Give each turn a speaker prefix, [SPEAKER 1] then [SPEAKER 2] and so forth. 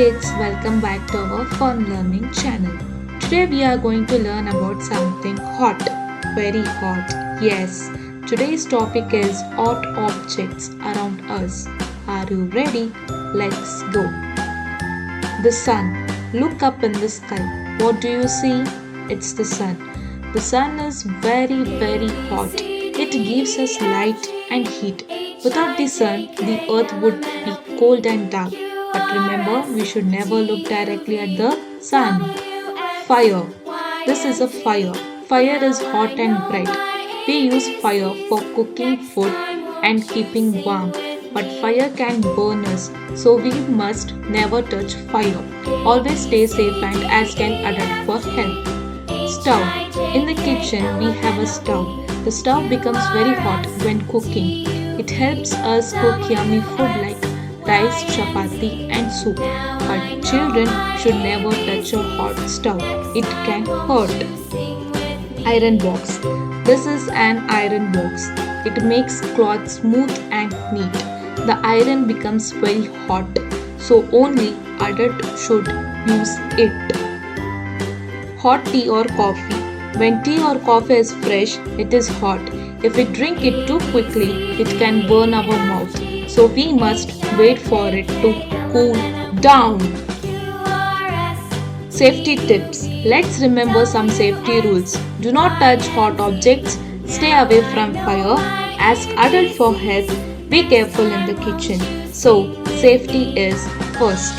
[SPEAKER 1] kids, welcome back to our fun learning channel. Today we are going to learn about something hot, very hot. Yes, today's topic is hot objects around us. Are you ready? Let's go. The sun. Look up in the sky. What do you see? It's the sun. The sun is very, very hot. It gives us light and heat. Without the sun, the earth would be cold and dark. But remember, we should never look directly at the sun. Fire. This is a fire. Fire is hot and bright. We use fire for cooking food and keeping warm. But fire can burn us, so we must never touch fire. Always stay safe and ask an adult for help. Stove. In the kitchen, we have a stove. The stove becomes very hot when cooking. It helps us cook yummy food like rice, chapati and soup. But children should never touch a hot stove. It can hurt. Iron box. This is an iron box. It makes cloth smooth and neat. The iron becomes very hot, so only adults should use it. Hot tea or coffee. When tea or coffee is fresh, it is hot. If we drink it too quickly, it can burn our mouth. So we must wait for it to cool down. Safety tips. Let's remember some safety rules. Do not touch hot objects. Stay away from fire. Ask adult for help. Be careful in the kitchen. So, safety is first.